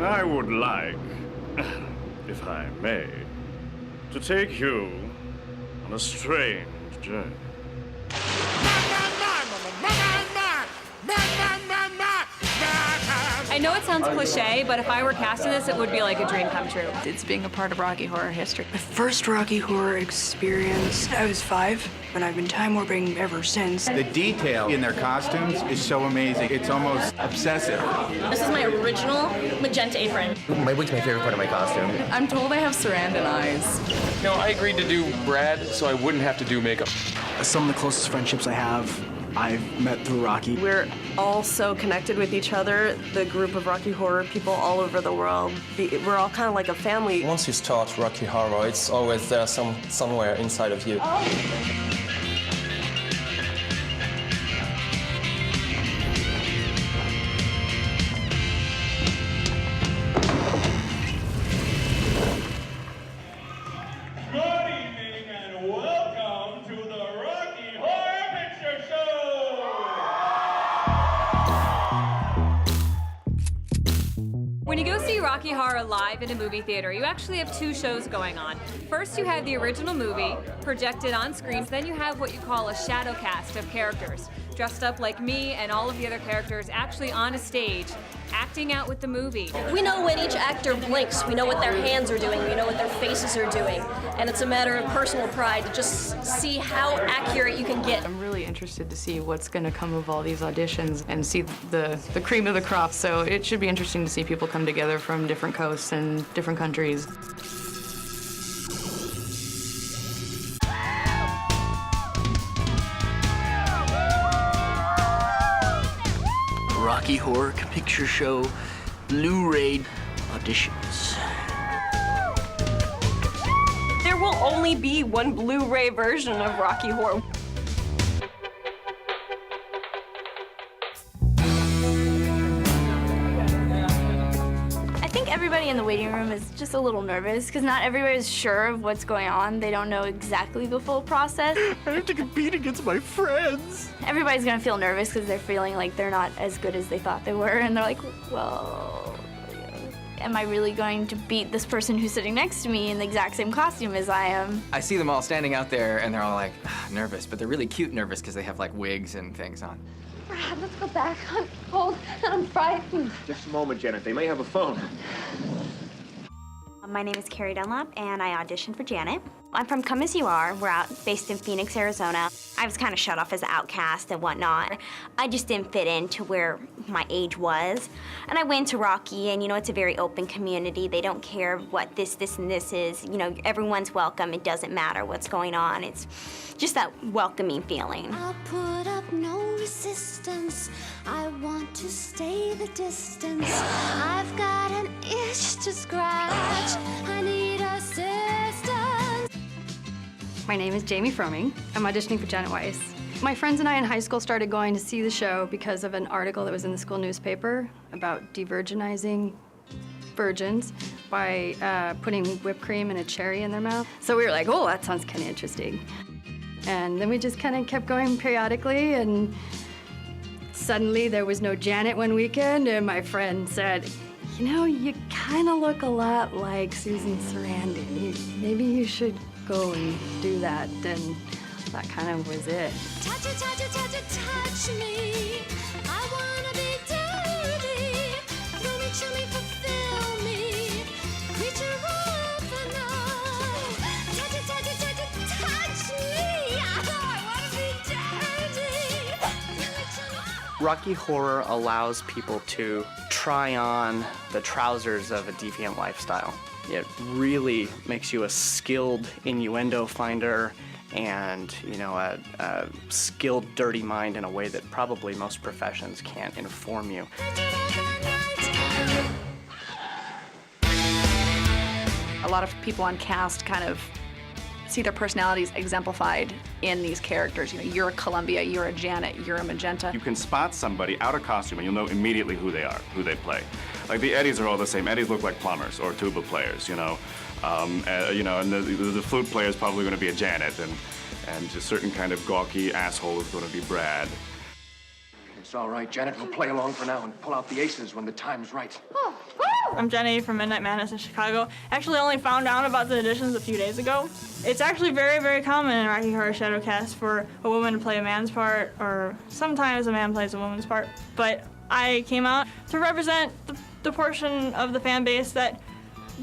I would like, if I may, to take you on a strange journey. I know it sounds cliche, but if I were cast in this, it would be like a dream come true. It's being a part of Rocky Horror history. My first Rocky Horror experience, I was 5, and I've been time warping ever since. The detail in their costumes is so amazing. It's almost obsessive. This is my original magenta apron. My wig's my favorite part of my costume. I'm told I have Sarandon eyes. No, I agreed to do Brad so I wouldn't have to do makeup. Some of the closest friendships I have, I've met through Rocky. We're all so connected with each other, the group of Rocky Horror people all over the world. We're all kind of like a family. Once you start Rocky Horror, it's always there somewhere inside of you. When you go see Rocky Horror live in a movie theater, you actually have 2 shows going on. First, you have the original movie projected on screens. Then you have what you call a shadow cast of characters, dressed up like me and all of the other characters actually on a stage, acting out with the movie. We know when each actor blinks. We know what their hands are doing. We know what their faces are doing. And it's a matter of personal pride to just see how accurate you can get. I'm really interested to see what's going to come of all these auditions and see the cream of the crop. So it should be interesting to see people come together from different coasts and different countries. Rocky Horror Picture Show Blu-ray auditions. There will only be one Blu-ray version of Rocky Horror. I think everybody in the waiting room is just a little nervous because not everybody's sure of what's going on. They don't know exactly the full process. I have to compete against my friends. Everybody's gonna feel nervous because they're feeling like they're not as good as they thought they were, and they're like, well, am I really going to beat this person who's sitting next to me in the exact same costume as I am? I see them all standing out there and they're all like nervous, but they're really cute nervous because they have like wigs and things on. Brad, let's go back. I'm cold and I'm frightened. Just a moment, Janet. They may have a phone. My name is Carrie Dunlap, and I auditioned for Janet. I'm from Come As You Are. We're based in Phoenix, Arizona. I was kind of shut off as an outcast and whatnot. I just didn't fit into where my age was. And I went to Rocky, and you know, it's a very open community. They don't care what this, and this is. You know, everyone's welcome. It doesn't matter what's going on. It's just that welcoming feeling. I'll put up no resistance. I want to stay the distance. I've got an itch to scratch. I need assistance. My name is Jamie Froming. I'm auditioning for Janet Weiss. My friends and I in high school started going to see the show because of an article that was in the school newspaper about de-virginizing virgins by putting whipped cream and a cherry in their mouth. So we were like, oh, that sounds kind of interesting. And then we just kind of kept going periodically, and suddenly there was no Janet one weekend, and my friend said, you know, you kind of look a lot like Susan Sarandon. Maybe you should go and do that. And that kind of was it. Touch it, touch it, touch it, touch me. I wanna be dirty. Fill me, chill me, fulfill me. Creature of the night. Touch it, touch it, touch it, touch me. I wanna be dirty. Rocky Horror allows people to try on the trousers of a deviant lifestyle. It really makes you a skilled innuendo finder and, you know, a skilled dirty mind in a way that probably most professions can't inform you. A lot of people on cast kind of see their personalities exemplified in these characters. You know, you're a Columbia, you're a Janet, you're a Magenta. You can spot somebody out of costume and you'll know immediately who they are, who they play. Like the Eddies are all the same. Eddies look like plumbers or tuba players, you know. And the flute player is probably going to be a Janet, and a certain kind of gawky asshole is going to be Brad. It's all right, Janet. We'll play along for now and pull out the aces when the time's right. I'm Jenny from Midnight Madness in Chicago. Actually only found out about the auditions a few days ago. It's actually very, very common in Rocky Horror Shadowcast for a woman to play a man's part, or sometimes a man plays a woman's part. But I came out to represent the portion of the fan base that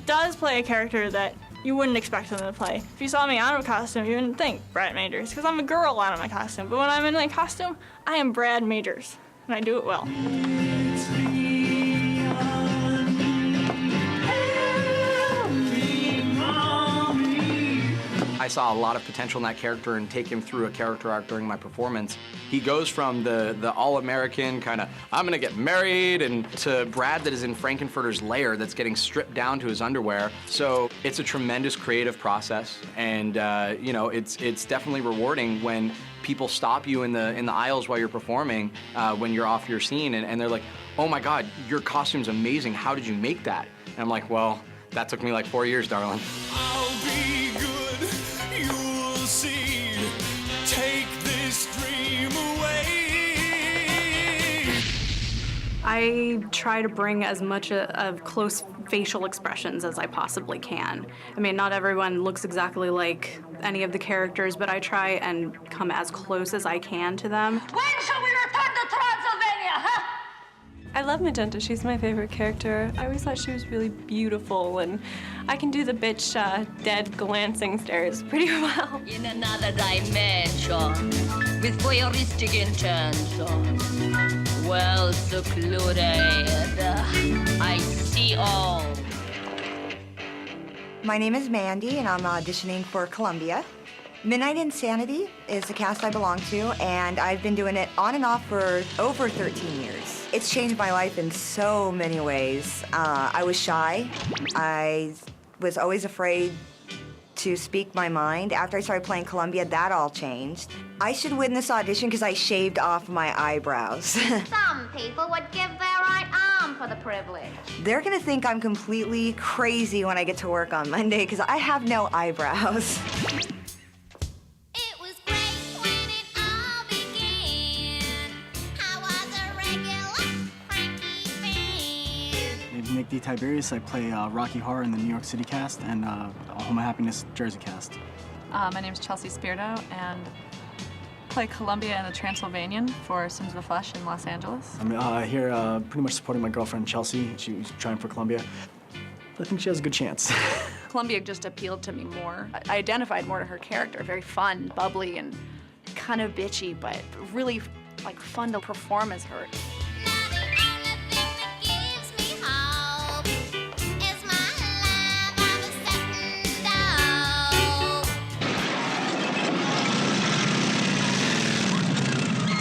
does play a character that you wouldn't expect them to play. If you saw me out of costume, you wouldn't think Brad Majors, because I'm a girl out of my costume. But when I'm in my costume, I am Brad Majors, and I do it well. I saw a lot of potential in that character and take him through a character arc during my performance. He goes from the all-American kind of, I'm gonna get married, and to Brad that is in Frankenfurter's lair that's getting stripped down to his underwear. So it's a tremendous creative process, and you know, it's definitely rewarding when people stop you in the aisles while you're performing, when you're off your scene, and they're like, oh my God, your costume's amazing, how did you make that? And I'm like, well, that took me like 4 years, darling. I'll be good, you'll see. Take this dream away. I try to bring as much of close facial expressions as I possibly can. I mean, not everyone looks exactly like any of the characters, but I try and come as close as I can to them. When shall we return to Transylvania, huh? I love Magenta. She's my favorite character. I always thought she was really beautiful, and I can do the bitch dead glancing stares pretty well. In another dimension, with voyeuristic intention, well secluded, I see all. My name is Mandy, and I'm auditioning for Columbia. Midnight Insanity is the cast I belong to, and I've been doing it on and off for over 13 years. It's changed my life in so many ways. I was shy. I was always afraid to speak my mind. After I started playing Columbia, that all changed. I should win this audition because I shaved off my eyebrows. Some people would give their right arm for the privilege. They're gonna think I'm completely crazy when I get to work on Monday because I have no eyebrows. Nick D. Tiberius. I play Rocky Horror in the New York City cast and Home of Happiness Jersey cast. My name is Chelsea Spirito, and play Columbia in the Transylvanian for Sins of the Flesh in Los Angeles. I'm here pretty much supporting my girlfriend Chelsea. She was trying for Columbia. I think she has a good chance. Columbia just appealed to me more. I identified more to her character, very fun, bubbly, and kind of bitchy, but really like fun to perform as her.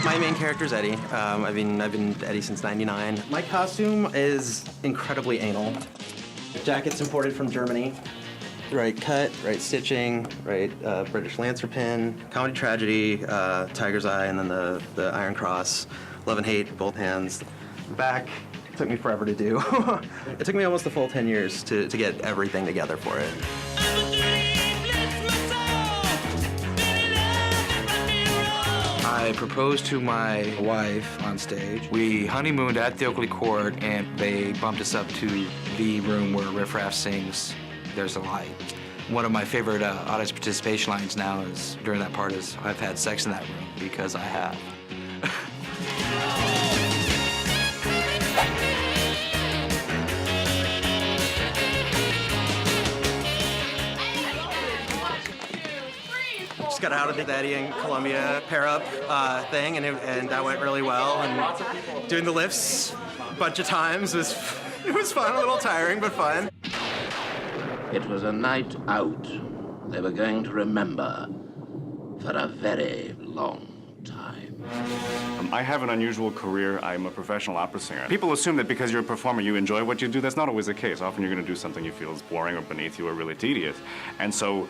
My main character is Eddie. I've been Eddie since '99. My costume is incredibly anal. The jacket's imported from Germany. Right cut, right stitching, right British Lancer pin, comedy tragedy, Tiger's Eye, and then the Iron Cross, love and hate, both hands. The back took me forever to do. It took me almost a full 10 years to get everything together for it. I proposed to my wife on stage. We honeymooned at the Oakley Court, and they bumped us up to the room where Riff Raff sings There's a Light. One of my favorite audience participation lines now is, during that part, is I've had sex in that room, because I have. Just got out of the Eddie and Columbia pair-up thing, and that went really well. And doing the lifts a bunch of times was fun, a little tiring, but fun. It was a night out they were going to remember for a very long time. I have an unusual career. I'm a professional opera singer. People assume that because you're a performer, you enjoy what you do. That's not always the case. Often you're going to do something you feel is boring or beneath you or really tedious. And so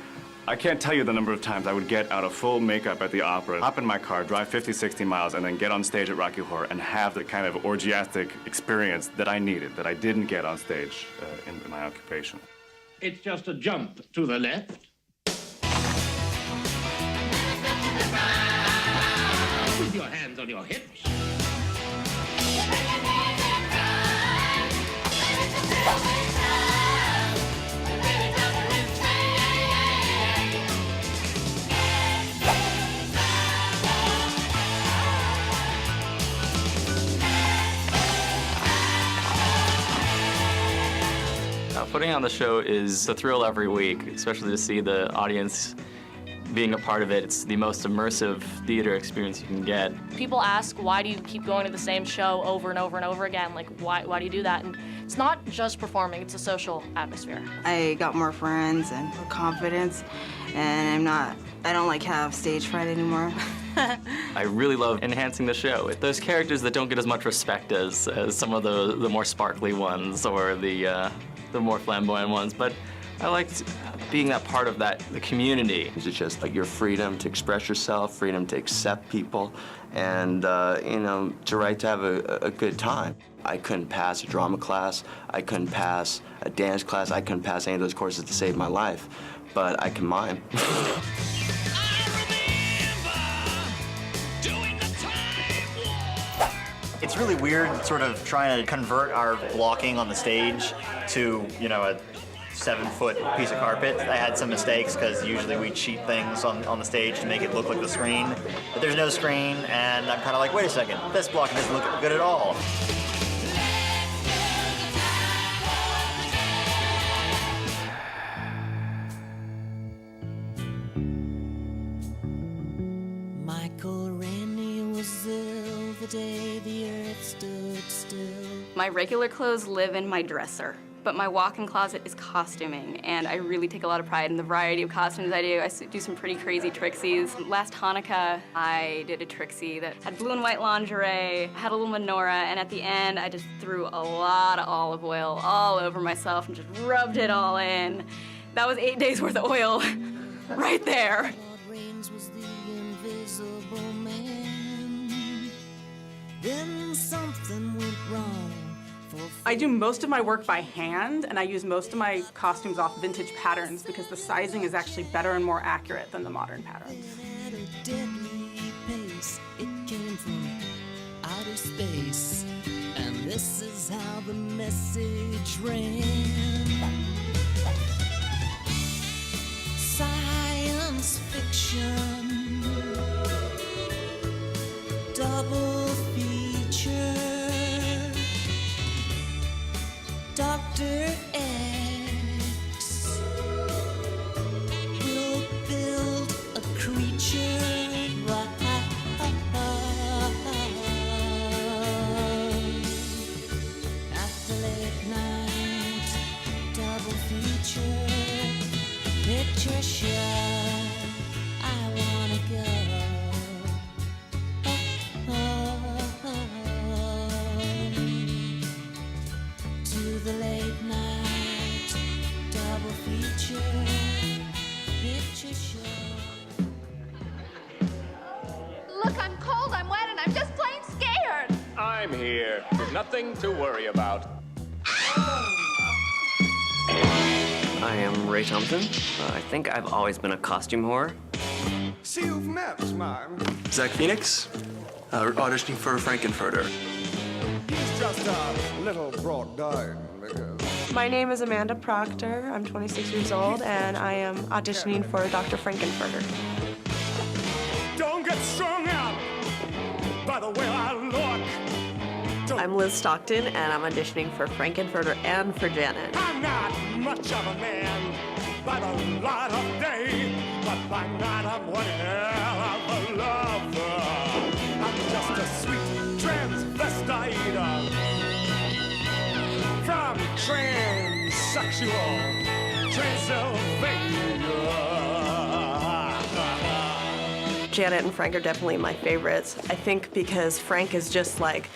I can't tell you the number of times I would get out of full makeup at the opera, hop in my car, drive 50, 60 miles, and then get on stage at Rocky Horror and have the kind of orgiastic experience that I needed, that I didn't get on stage in my occupation. It's just a jump to the left. With your hands on your hips. Putting on the show is a thrill every week, especially to see the audience being a part of it. It's the most immersive theater experience you can get. People ask, why do you keep going to the same show over and over and over again? Like, why do you do that? And it's not just performing, it's a social atmosphere. I got more friends and more confidence, and I don't like have stage fright anymore. I really love enhancing the show. Those characters that don't get as much respect as some of the more sparkly ones or the more flamboyant ones, but I liked being that part of the community. It's just like your freedom to express yourself, freedom to accept people, and to have a good time. I couldn't pass a drama class, I couldn't pass a dance class, I couldn't pass any of those courses to save my life, but I can mime. It's really weird sort of trying to convert our blocking on the stage to, a 7-foot piece of carpet. I had some mistakes because usually we cheat things on the stage to make it look like the screen. But there's no screen, and I'm kind of like, wait a second, this blocking doesn't look good at all. Michael Rennie was ill the day the earth stood still. My regular clothes live in my dresser, but my walk-in closet is costuming, and I really take a lot of pride in the variety of costumes I do. I do some pretty crazy trixies. Last Hanukkah, I did a trixie that had blue and white lingerie, had a little menorah, and at the end, I just threw a lot of olive oil all over myself and just rubbed it all in. That was 8 days worth of oil right there. Then something went wrong. I do most of my work by hand, and I use most of my costumes off vintage patterns because the sizing is actually better and more accurate than the modern patterns. At a deadly pace, it came from outer space, and this is how the message ran. Science fiction, double feature. Dr. X will build a creature. At the late night double feature, picture show, I wanna go. To the late night double feature, picture show. Look, I'm cold, I'm wet, and I'm just plain scared. I'm here. There's nothing to worry about. I am Ray Thompson. I think I've always been a costume whore. See, you've met, ma'am. Zach Phoenix, auditioning for Frankenfurter. He's just a little brought down because... My name is Amanda Proctor. I'm 26 years old, and I am auditioning for Dr. Frankenfurter. Don't get strung out by the way I look. I'm Liz Stockton, and I'm auditioning for Frankenfurter and for Janet. I'm not much of a man by the light of day, but by night I'm one hell of a lover. I'm just a sweet transvestite from transsexual Transylvania. Janet and Frank are definitely my favorites. I think because Frank is just like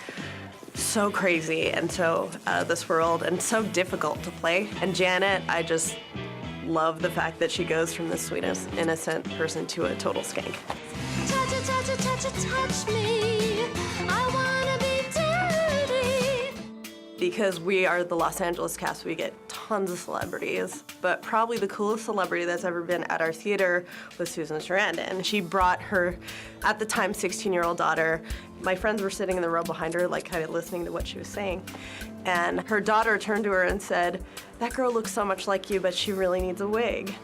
so crazy and so out of this world and so difficult to play. And Janet, I just love the fact that she goes from the sweetest, innocent person to a total skank. Touch it, touch it, touch it, touch me. I wanna be dirty. Because we are the Los Angeles cast, we get tons of celebrities, but probably the coolest celebrity that's ever been at our theater was Susan Sarandon. She brought her, at the time, 16-year-old daughter. My friends were sitting in the row behind her, like kind of listening to what she was saying. And her daughter turned to her and said, "That girl looks so much like you, but she really needs a wig."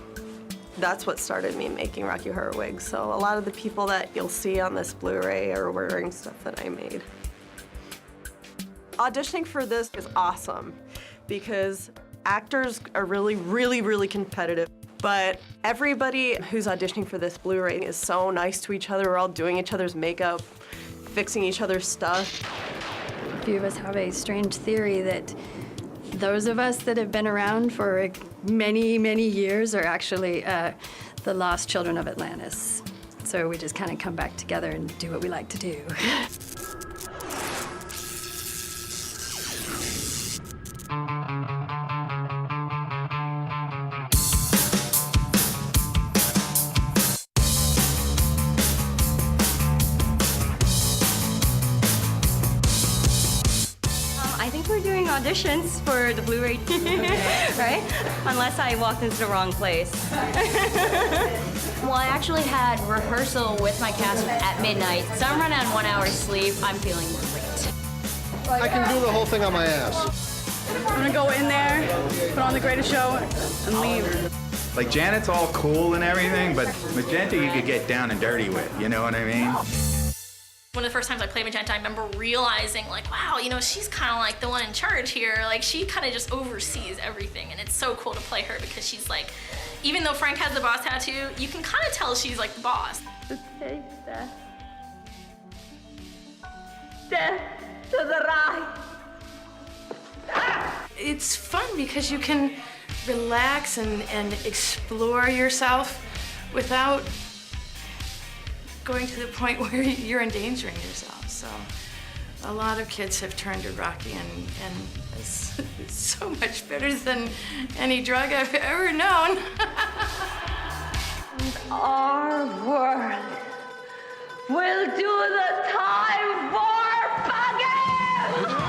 That's what started me making Rocky Horror wigs. So a lot of the people that you'll see on this Blu-ray are wearing stuff that I made. Auditioning for this is awesome because Actors are really, really, really competitive. But everybody who's auditioning for this Blu-ray is so nice to each other. We're all doing each other's makeup, fixing each other's stuff. A few of us have a strange theory that those of us that have been around for many, many years are actually the lost children of Atlantis. So we just kind of come back together and do what we like to do. I think we're doing auditions for the Blu-ray, right? Unless I walked into the wrong place. Well, I actually had rehearsal with my cast at midnight, so I'm running on 1 hour's sleep. I'm feeling great. I can do the whole thing on my ass. I'm gonna go in there, put on the greatest show, and leave. Like, Janet's all cool and everything, but Magenta you could get down and dirty with, you know what I mean? One of the first times I played Magenta, I remember realizing, like, wow, you know, she's kind of like the one in charge here. Like, she kind of just oversees everything, and it's so cool to play her because she's like, even though Frank has the boss tattoo, you can kind of tell she's like the boss. Okay, Death. Death to the right. It's fun because you can relax and explore yourself without going to the point where you're endangering yourself. So a lot of kids have turned to Rocky and it's so much better than any drug I've ever known. Our world will do the time warp again!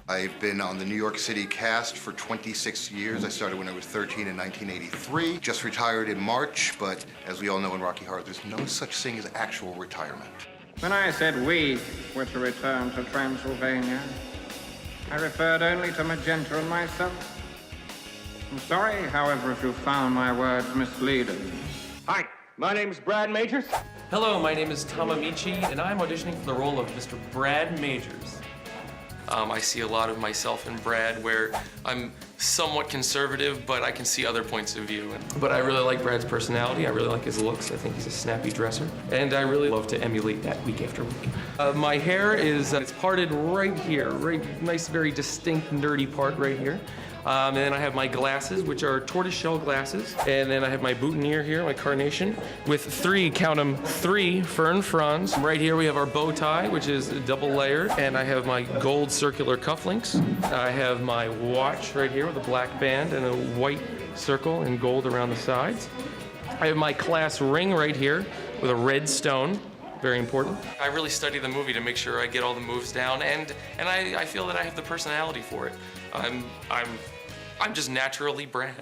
I've been on the New York City cast for 26 years. I started when I was 13 in 1983. Just retired in March, but as we all know in Rocky Horror, there's no such thing as actual retirement. When I said we were to return to Transylvania, I referred only to Magenta and myself. I'm sorry, however, if you found my words misleading. Hi, my name's Brad Majors. Hello, my name is Tom Amici, and I'm auditioning for the role of Mr. Brad Majors. I see a lot of myself in Brad where I'm somewhat conservative, but I can see other points of view. But I really like Brad's personality. I really like his looks. I think he's a snappy dresser. And I really love to emulate that week after week. My hair is it's parted right here, right, nice, very distinct, nerdy part right here. And then I have my glasses, which are tortoiseshell glasses. And then I have my boutonniere here, my carnation, with count them, 3 fern fronds. Right here we have our bow tie, which is double layered. And I have my gold circular cufflinks. I have my watch right here with a black band and a white circle in gold around the sides. I have my class ring right here with a red stone. Very important. I really study the movie to make sure I get all the moves down, and I feel that I have the personality for it. I'm just naturally Brad.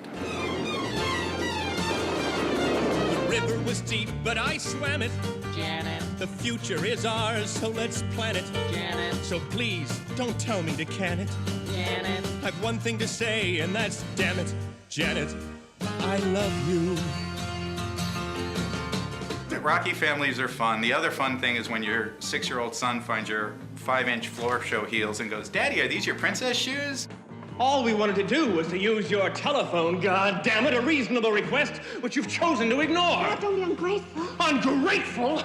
The river was deep, but I swam it. Janet. The future is ours, so let's plan it. Janet. So please, don't tell me to can it. Janet. I've one thing to say, and that's damn it, Janet, I love you. Rocky families are fun. The other fun thing is when your 6-year-old son finds your 5-inch floor show heels and goes, "Daddy, are these your princess shoes?" All we wanted to do was to use your telephone, God damn it, a reasonable request which you've chosen to ignore. Don't be ungrateful. Ungrateful?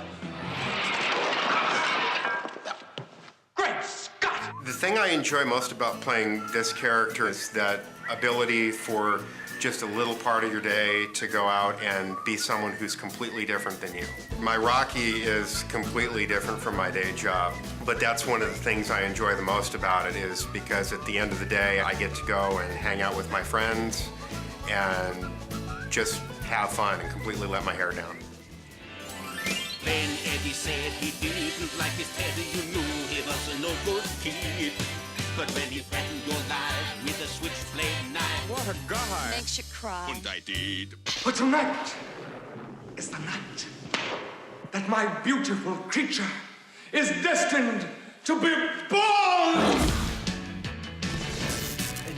The thing I enjoy most about playing this character is that ability for just a little part of your day to go out and be someone who's completely different than you. My Rocky is completely different from my day job, but that's one of the things I enjoy the most about it is because at the end of the day, I get to go and hang out with my friends and just have fun and completely let my hair down. When Eddie said he didn't like his Teddy, you knew he was a no good kid. But when he threatened your life with a switchblade knife, what a guy! Makes you cry. And I did. But tonight is the night that my beautiful creature is destined to be born!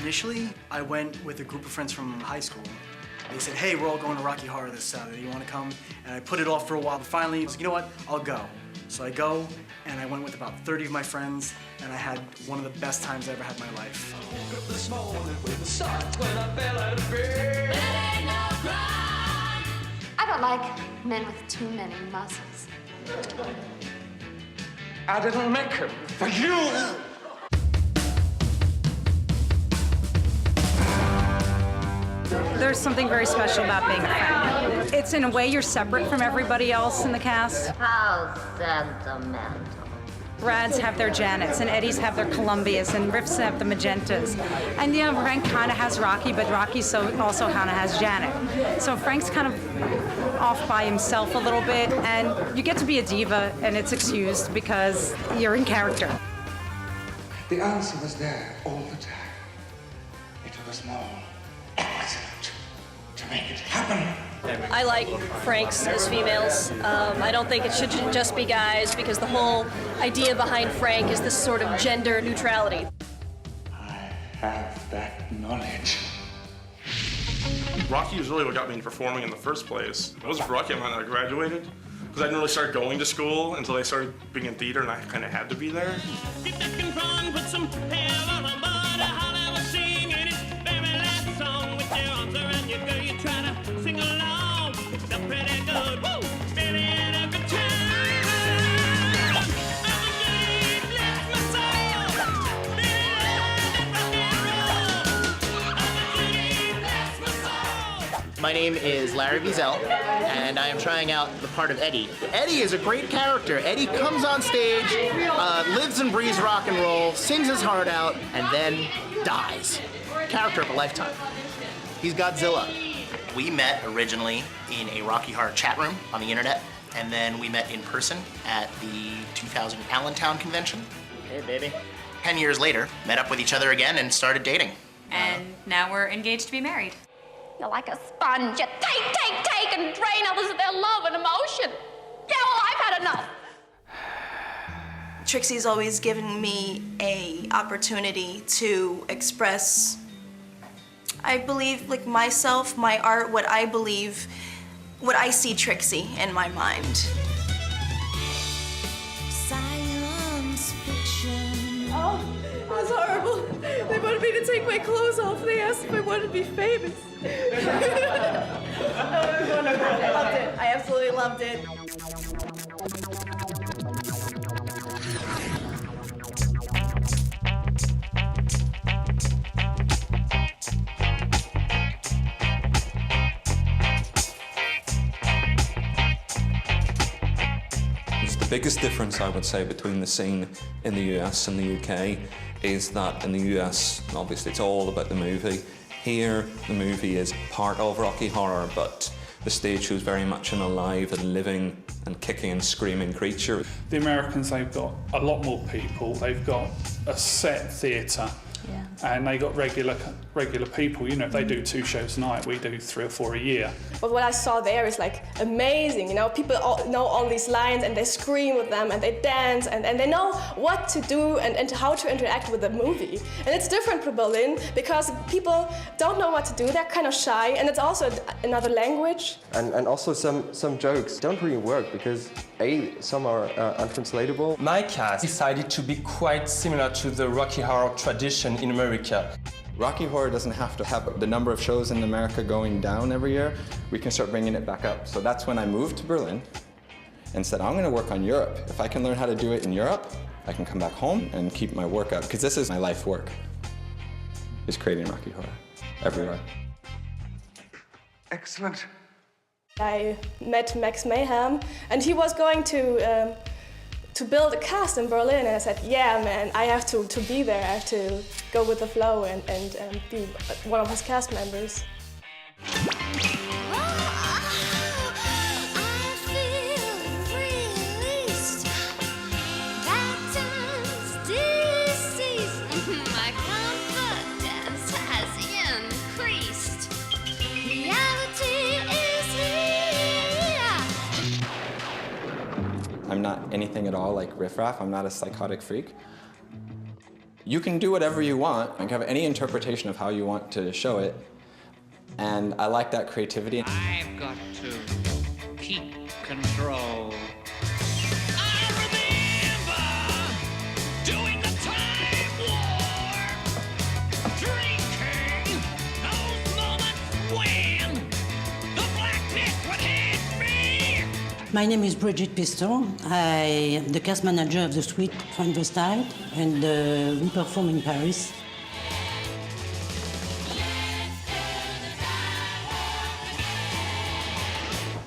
Initially, I went with a group of friends from high school. They said, hey, we're all going to Rocky Horror this Saturday. You want to come? And I put it off for a while, but finally, I was like, you know what? I'll go. So I go, and I went with about 30 of my friends, and I had one of the best times I ever had in my life. I don't like men with too many muscles. I didn't make him for you. There's something very special about being a friend. It's in a way you're separate from everybody else in the cast. How sentimental. Brad's have their Janets, and Eddie's have their Columbias, and Riff's have the Magentas. And you know, Frank kind of has Rocky, but Rocky also kind of has Janet. So Frank's kind of off by himself a little bit, and you get to be a diva, and it's excused because you're in character. The answer was there all the time. It was more excellent to make it happen. I like Franks as females. I don't think it should just be guys because the whole idea behind Frank is this sort of gender neutrality. I have that knowledge. Rocky was really what got me into performing in the first place. If it wasn't for Rocky, I might not have graduated. Because I didn't really start going to school until I started being in theater, and I kind of had to be there. My name is Larry Wiesel, and I am trying out the part of Eddie. Eddie is a great character. Eddie comes on stage, lives and breathes rock and roll, sings his heart out, and then dies. Character of a lifetime. He's Godzilla. We met originally in a Rocky Horror chat room on the internet, and then we met in person at the 2000 Allentown convention. Hey, baby. 10 years later, met up with each other again and started dating. And now we're engaged to be married. You're like a sponge. You take, and drain others of their love and emotion. Yeah, well, I've had enough. Trixie's always given me an opportunity to express, I believe, like myself, my art, what I believe, what I see Trixie in my mind. Science fiction. Oh, that's horrible. They wanted me to take my clothes off. They asked if I wanted to be famous. Oh, it was wonderful. I loved it. I absolutely loved it. The biggest difference, I would say, between the scene in the US and the UK is that in the US, obviously it's all about the movie. Here, the movie is part of Rocky Horror, but the stage show is very much an alive and living and kicking and screaming creature. The Americans, they've got a lot more people. They've got a set theatre. And they got regular people. You know, if they do 2 shows a night, we do 3 or 4 a year. But what I saw there is like amazing, you know, people all know all these lines and they scream with them and they dance and they know what to do and how to interact with the movie. And it's different for Berlin because people don't know what to do, they're kind of shy, and it's also another language. And also some jokes don't really work because some are untranslatable. My cast decided to be quite similar to the Rocky Horror tradition in America. Rocky Horror doesn't have to have the number of shows in America going down every year. We can start bringing it back up. So that's when I moved to Berlin and said, I'm going to work on Europe. If I can learn how to do it in Europe, I can come back home and keep my work up, because this is my life work, is creating Rocky Horror everywhere. Excellent. I met Max Mayhem, and he was going to build a cast in Berlin, and I said, yeah, man, I have to be there. I have to go with the flow and be one of his cast members. My confidence has increased. Reality is here. I'm not anything at all like Riff Raff. I'm not a psychotic freak. You can do whatever you want. You can have any interpretation of how you want to show it. And I like that creativity. I've got to keep control. I My name is Bridget Piston. I am the cast manager of the suite Transvestite, and we perform in Paris.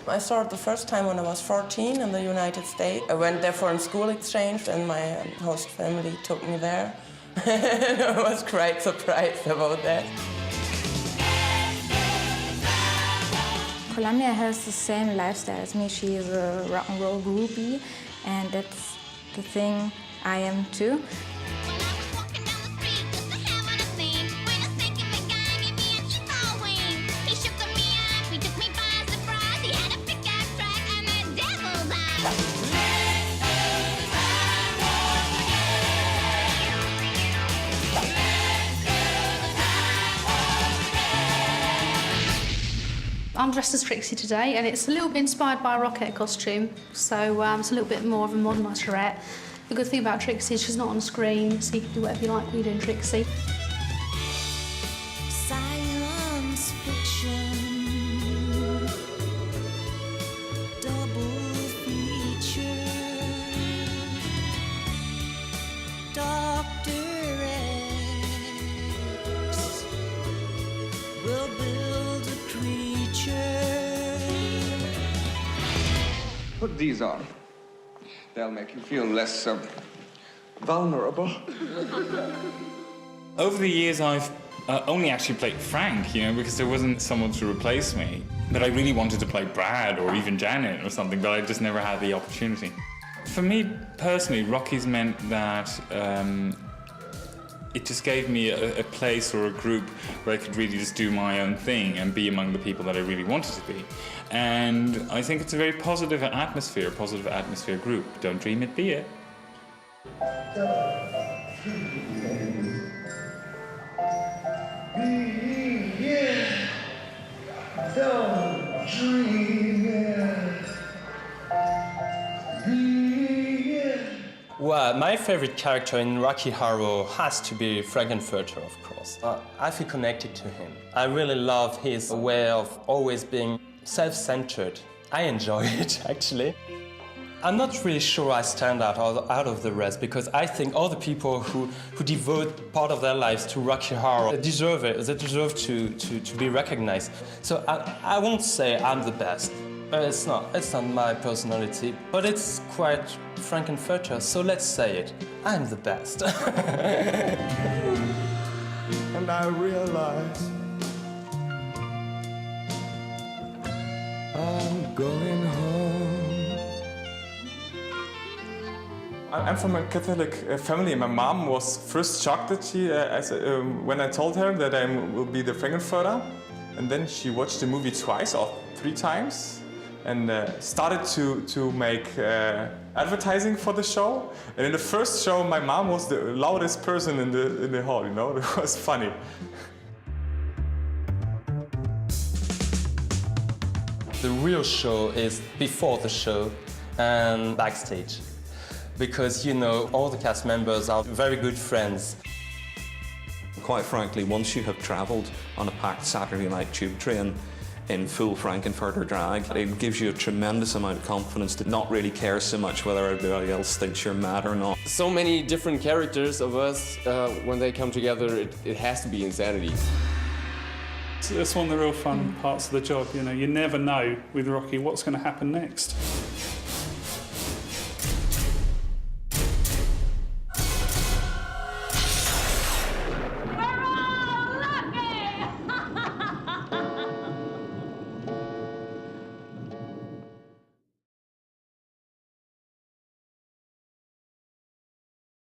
I saw it the first time when I was 14 in the United States. I went there for a school exchange and my host family took me there. I was quite surprised about that. Columbia has the same lifestyle as me. She is a rock and roll groupie, and that's the thing I am too. I'm dressed as Trixie today, and it's a little bit inspired by a Rockette costume, so it's a little bit more of a modern masquerade. The good thing about Trixie is she's not on screen, so you can do whatever you like when you're doing Trixie. Science fiction, double feature, Dr. X will build a creature. Put these on. They'll make you feel less vulnerable. Over the years, I've only actually played Frank, because there wasn't someone to replace me. But I really wanted to play Brad or even Janet or something, but I just never had the opportunity. For me personally, Rocky's meant that it just gave me a place or a group where I could really just do my own thing and be among the people that I really wanted to be. And I think it's a very positive atmosphere group. Don't dream it, be it. Don't dream it. Well, my favorite character in Rocky Horror has to be Frank-N-Furter, of course. I feel connected to him. I really love his way of always being self-centered. I enjoy it, actually. I'm not really sure I stand out of the rest, because I think all the people who devote part of their lives to Rocky Horror, they deserve it. They deserve to be recognized. So I won't say I'm the best. It's not my personality, but it's quite Frank-N-Furter, so let's say it. I'm the best. And I realize I'm going home. I'm from a Catholic family. My mom was first shocked that when I told her that I will be the Frank-N-Furter, and then she watched the movie twice or 3 times. And started to make advertising for the show. And in the first show, my mom was the loudest person in the hall, It was funny. The real show is before the show and backstage. Because, all the cast members are very good friends. Quite frankly, once you have travelled on a packed Saturday night tube train, in full Frank-N-Furter drag, it gives you a tremendous amount of confidence to not really care so much whether everybody else thinks you're mad or not. So many different characters of us, when they come together, it has to be insanity. So that's one of the real fun parts of the job, you never know with Rocky what's going to happen next.